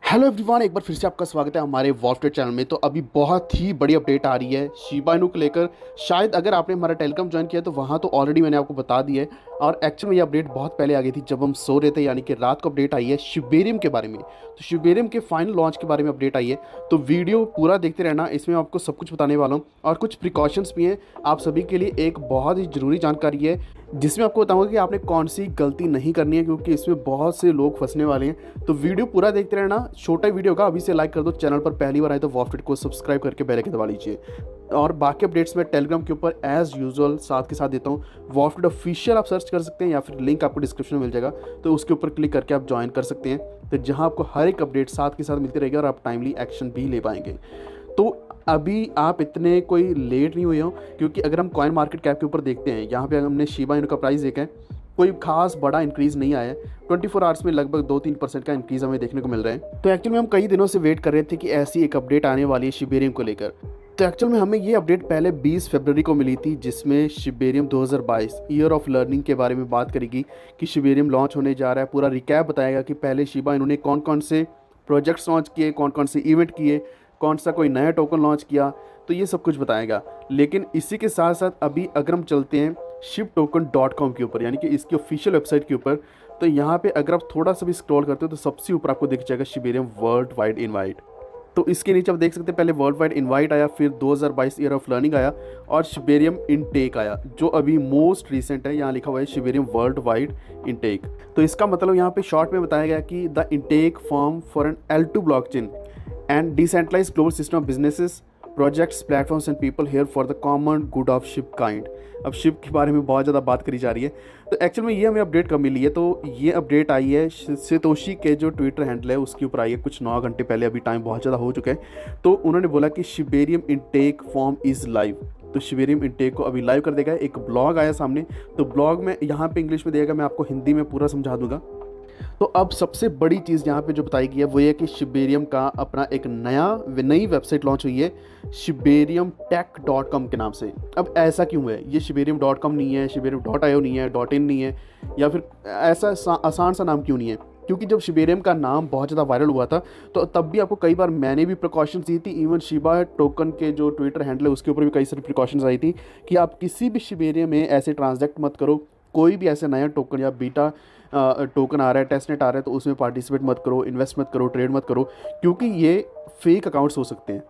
Hello everyone, एक बार फिर से आपका स्वागत है हमारे वॉल्फटेड चैनल में। तो अभी बहुत ही बड़ी अपडेट आ रही है शिबा इनू को लेकर। शायद अगर आपने हमारा टेलीग्राम ज्वाइन किया तो वहाँ तो ऑलरेडी मैंने आपको बता दिया है, और एक्चुअल में ये अपडेट बहुत पहले आ गई थी जब हम सो रहे थे, यानी कि रात को अपडेट आई है शिबेरियम के बारे में। तो शिबेरियम के फाइनल लॉन्च के बारे में अपडेट आई है, तो वीडियो पूरा देखते रहना, इसमें आपको सब कुछ बताने वाला हूँ और कुछ प्रिकॉशंस भी हैं आप सभी के लिए। एक बहुत ही ज़रूरी जानकारी है जिसमें आपको बताऊंगा कि आपने कौन सी गलती नहीं करनी है, क्योंकि इसमें बहुत से लोग फंसने वाले हैं। तो वीडियो पूरा देखते रहना, छोटा वीडियो का अभी से लाइक कर दो, चैनल पर पहली बार आए तो वॉल्फटेड को सब्सक्राइब करके बेल आइकन दबा लीजिए। और बाकी अपडेट्स में टेलीग्राम के ऊपर एज यूजुअल साथ के साथ देता हूँ। वॉल्फटेड ऑफिशियल आप सर्च कर सकते हैं या फिर लिंक आपको डिस्क्रिप्शन में मिल जाएगा, तो उसके ऊपर क्लिक करके आप ज्वाइन कर सकते हैं। तो जहाँ आपको हर एक अपडेट साथ के साथ मिलती रहेगी और आप टाइमली एक्शन भी ले पाएंगे। तो अभी आप इतने कोई लेट नहीं हुए हो, क्योंकि अगर हम कॉइन मार्केट कैप के ऊपर देखते हैं, यहाँ पे हमने शिबा इनू का प्राइस देखा है, कोई खास बड़ा इंक्रीज़ नहीं आया है। 24 आवर्स में लगभग 2-3% का इंक्रीज़ हमें देखने को मिल रहा है। तो एक्चुअल में हम कई दिनों से वेट कर रहे थे कि ऐसी एक अपडेट आने वाली है शिबेरियम को लेकर। तो एक्चुअल में हमें ये अपडेट पहले 20 फरवरी को मिली थी, जिसमें शिबेरियम 2022 ईयर ऑफ लर्निंग के बारे में बात करेगी कि शिबेरियम लॉन्च होने जा रहा है। पूरा रिकैप बताएगा कि पहले शिबा इन्होंने कौन कौन से प्रोजेक्ट्स लॉन्च किए, कौन कौन से इवेंट किए, कौन सा कोई नया टोकन लॉन्च किया, तो ये सब कुछ बताएगा। लेकिन इसी के साथ साथ अभी अगर हम चलते हैं shibtoken.com के ऊपर, यानी कि इसकी ऑफिशियल वेबसाइट के ऊपर, तो यहाँ पे अगर आप थोड़ा सा भी स्क्रॉल करते हो तो सबसे ऊपर आपको दिख जाएगा शिबेरियम वर्ल्ड वाइड इनवाइट। तो इसके नीचे आप देख सकते हैं पहले वर्ल्ड वाइड इनवाइट आया, फिर 2022 ईयर ऑफ लर्निंग आया और शिबेरियम इनटेक आया, जो अभी मोस्ट रिसेंट है। यहाँ लिखा हुआ है शिबेरियम वर्ल्ड वाइड इनटेक। तो इसका मतलब यहाँ पे शॉर्ट में बताया गया कि the intake form for an L2 blockchain and decentralized closed system of businesses, projects, platforms and people here for the common good of ship kind। अब शिप के बारे में बहुत ज़्यादा बात करी जा रही है। तो एक्चुअल में ये हमें अपडेट कब मिली है, तो ये अपडेट आई है सेतोशी के जो ट्विटर हैंडल है उसके ऊपर आई है कुछ 9 घंटे पहले। अभी टाइम बहुत ज़्यादा हो चुका है। तो उन्होंने बोला कि Shibarium intake form is live. तो शिबेरियम इनटेक को अभी लाइव कर देगा। एक ब्लॉग आया सामने, तो ब्लॉग में यहाँ पे इंग्लिश में देगा, मैं आपको हिंदी में पूरा समझा दूंगा। तो अब सबसे बड़ी चीज़ यहाँ पे जो बताई गई है वो ये कि शिबेरियम का अपना एक नई वेबसाइट लॉन्च हुई है shiberiyumtech.com के नाम से। अब ऐसा क्यों है, ये shiberiyum.com नहीं है, shiberiyum.io नहीं है, .in नहीं है, या फिर ऐसा आसान सा नाम क्यों नहीं है? क्योंकि जब शिबेरियम का नाम बहुत ज़्यादा वायरल हुआ था तो तब भी आपको कई बार मैंने भी प्रिकॉशंस दी थी। इवन शिबा टोकन के जो ट्विटर हैंडल है उसके ऊपर भी कई सारी प्रिकॉशंस आई थी कि आप किसी भी शिबेरियम में ऐसे ट्रांजैक्ट मत करो, कोई भी ऐसे नया टोकन या बीटा टोकन आ रहा है, टेस्टनेट आ रहा है, तो उसमें पार्टिसिपेट मत करो, इन्वेस्ट मत करो, ट्रेड मत करो, क्योंकि ये फेक अकाउंट्स हो सकते हैं।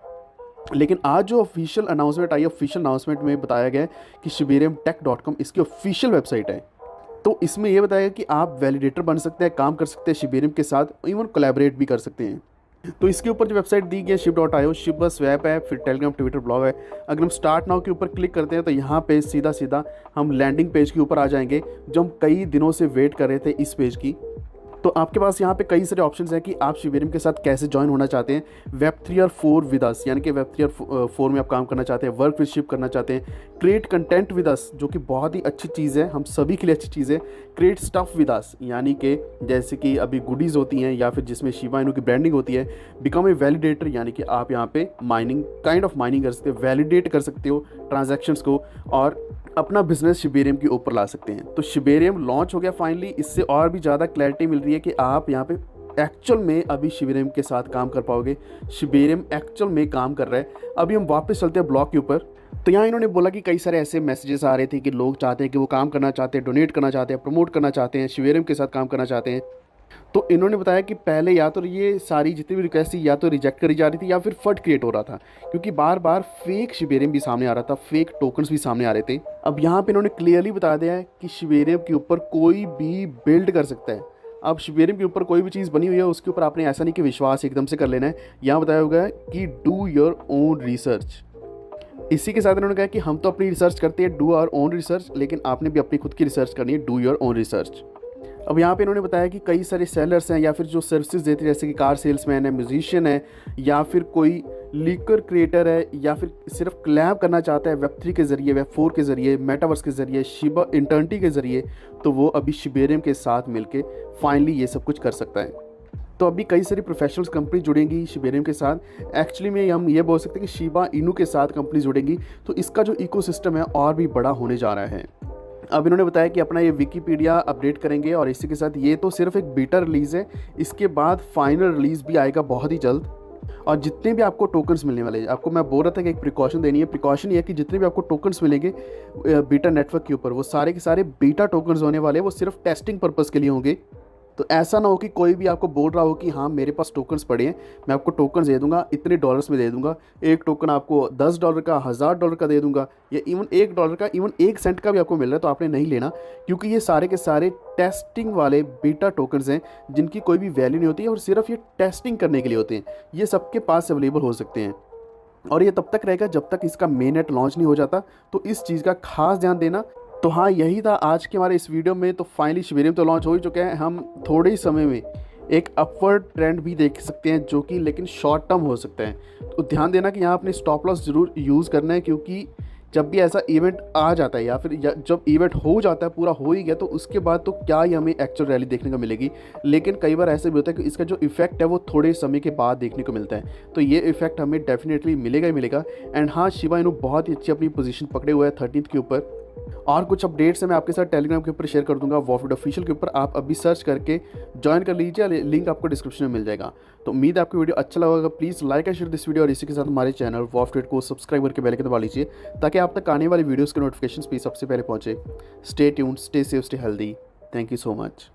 लेकिन आज जो ऑफिशियल अनाउंसमेंट आई है, ऑफिशियल अनाउंसमेंट में बताया गया है कि shiberiyumtech.com इसकी ऑफिशियल वेबसाइट है। तो इसमें यह बताया कि आप वैलिडेटर बन सकते हैं, काम कर सकते हैं शिबेरियम के साथ, इवन कोलैबोरेट भी कर सकते हैं। तो इसके ऊपर जो वेबसाइट दी गई है shib.io, शिब बस वेब है, फिर टेलीग्राम, ट्विटर, ब्लॉग है। अगर हम स्टार्ट नाउ के ऊपर क्लिक करते हैं तो यहाँ पे सीधा सीधा हम लैंडिंग पेज के ऊपर आ जाएंगे, जो हम कई दिनों से वेट कर रहे थे इस पेज की। तो आपके पास यहाँ पे कई सारे ऑप्शंस हैं कि आप शिबेरियम के साथ कैसे ज्वाइन होना चाहते हैं। वेब 3 और 4 विद अस, यानी कि वेब 3 और 4 में आप काम करना चाहते हैं, वर्क विद शिप करना चाहते हैं, क्रिएट कंटेंट विद अस, जो कि बहुत ही अच्छी चीज़ है, हम सभी के लिए अच्छी चीज़ है। क्रिएट स्टफ विद अस, यानी कि जैसे कि अभी गुडीज़ होती हैं या फिर जिसमें शिबा इनू की ब्रांडिंग होती है। बिकम ए वैलिडेटर, यानी कि आप यहाँ पे माइनिंग, काइंड ऑफ माइनिंग कर सकते हो, वैलिडेट कर सकते हो ट्रांजैक्शंस को और अपना बिजनेस शिबेरियम के ऊपर ला सकते हैं। तो शिबेरियम लॉन्च हो गया फाइनली। इससे और भी ज़्यादा क्लैरिटी मिल रही है कि आप यहाँ पे एक्चुअल में अभी शिबेरियम के साथ काम कर पाओगे। शिबेरियम एक्चुअल में काम कर रहा है। अभी हम वापस चलते हैं ब्लॉग के ऊपर। तो यहाँ इन्होंने बोला कि कई सारे ऐसे मैसेजेस आ रहे थे कि लोग चाहते हैं कि वो काम करना चाहते हैं, डोनेट करना चाहते हैं, प्रमोट करना चाहते हैं, शिबेरियम के साथ काम करना चाहते हैं। तो इन्होंने बताया कि पहले या तो ये सारी जितनी भी रिक्वेस्ट थी या तो रिजेक्ट करी जा रही थी या फिर फट क्रिएट हो रहा था, क्योंकि बार बार फेक शिबेरियम भी सामने आ रहा था, फेक टोकन्स भी सामने आ रहे थे। अब यहाँ पे इन्होंने क्लियरली बता दिया है कि शिबेरियम के ऊपर कोई भी बिल्ड कर सकता है। अब शिबेरियम के ऊपर कोई भी चीज़ बनी हुई है उसके ऊपर आपने ऐसा नहीं कि विश्वास एकदम से कर लेना है। यहाँ बताया होगा कि डू योर ओन रिसर्च। इसी के साथ इन्होंने कहा कि हम तो अपनी रिसर्च करते हैं, डू आवर ओन रिसर्च, लेकिन आपने भी अपनी खुद की रिसर्च करनी है, डू योर ओन रिसर्च। अब यहाँ पे इन्होंने बताया कि कई सारे सेलर्स हैं या फिर जो सर्विसेज देते हैं, जैसे कि कार सेल्समैन है, म्यूजिशियन है, या फिर कोई लीकर क्रिएटर है, या फिर सिर्फ क्लैब करना चाहता है वेब 3 के ज़रिए, वेब 4 के ज़रिए, मेटावर्स के ज़रिए, शिबा इंटर्निटी के ज़रिए, तो वो अभी शिबेरियम के साथ मिलके फाइनली ये सब कुछ कर सकता है। तो अभी कई सारी प्रोफेशनल्स कंपनी जुड़ेंगी शिबेरियम के साथ। एक्चुअली में हम ये बोल सकते हैं कि शिबा इनू के साथ कंपनी जुड़ेंगी, तो इसका जो इकोसिस्टम है और भी बड़ा होने जा रहा है। अब इन्होंने बताया कि अपना ये विकीपीडिया अपडेट करेंगे और इसी के साथ ये तो सिर्फ एक बीटा रिलीज़ है, इसके बाद फाइनल रिलीज़ भी आएगा बहुत ही जल्द। और जितने भी आपको टोकन्स मिलने वाले हैं, आपको मैं बोल रहा था कि एक प्रिकॉशन देनी है, प्रिकॉशन ये है कि जितने भी आपको टोकन्स मिलेंगे बीटा नेटवर्क के ऊपर, वो सारे के सारे बीटा टोकन्स होने वाले हैं, वो सिर्फ टेस्टिंग पर्पज़ के लिए होंगे। तो ऐसा ना हो कि कोई भी आपको बोल रहा हो कि हाँ मेरे पास टोकन्स पड़े हैं, मैं आपको टोकन्स दे दूंगा, इतने डॉलर्स में दे दूंगा, एक टोकन आपको $10 का, $1000 का दे दूंगा, या इवन $1 का, इवन 1 सेंट का भी आपको मिल रहा है, तो आपने नहीं लेना, क्योंकि ये सारे के सारे टेस्टिंग वाले बीटा टोकन्स हैं जिनकी कोई भी वैल्यू नहीं होती है और सिर्फ ये टेस्टिंग करने के लिए होते हैं। ये सबके पास अवेलेबल हो सकते हैं और ये तब तक रहेगा जब तक इसका मेन नेट लॉन्च नहीं हो जाता, तो इस चीज़ का खास ध्यान देना। तो हाँ, यही था आज के हमारे इस वीडियो में। तो फाइनली शिबेरियम तो लॉन्च हो ही चुका है, हम थोड़े ही समय में एक अपवर्ड ट्रेंड भी देख सकते हैं, जो कि लेकिन शॉर्ट टर्म हो सकता है। तो ध्यान देना कि यहाँ अपने स्टॉप लॉस ज़रूर यूज़ करना है, क्योंकि जब भी ऐसा इवेंट आ जाता है या फिर जब इवेंट हो जाता है, पूरा हो ही गया, तो उसके बाद तो क्या ही हमें एक्चुअल रैली देखने को मिलेगी। लेकिन कई बार ऐसे भी होता है कि इसका जो इफेक्ट है वो थोड़े समय के बाद देखने को मिलता है, तो ये इफेक्ट हमें डेफिनेटली मिलेगा ही मिलेगा। एंड हाँ, शिबा इनू बहुत ही अच्छी अपनी पोजीशन पकड़े हुए है 13th के ऊपर। और कुछ अपडेट्स है मैं आपके साथ टेलीग्राम के ऊपर शेयर कर दूंगा, वॉफिट ऑफिशियल के ऊपर, आप अभी सर्च करके ज्वाइन कर लीजिए, लिंक आपको डिस्क्रिप्शन में मिल जाएगा। तो उम्मीद है आपको वीडियो अच्छा लगा होगा। Please like and share this video और इसी के साथ हमारे चैनल वॉफिट को सब्सक्राइब करके बेल आइकन दबा लीजिए, ताकि आप तक आने वाली वीडियोज़ के नोटिफिकेशन भी सबसे पहले पहुँचे। Stay tuned, stay safe, stay healthy. Thank you so much.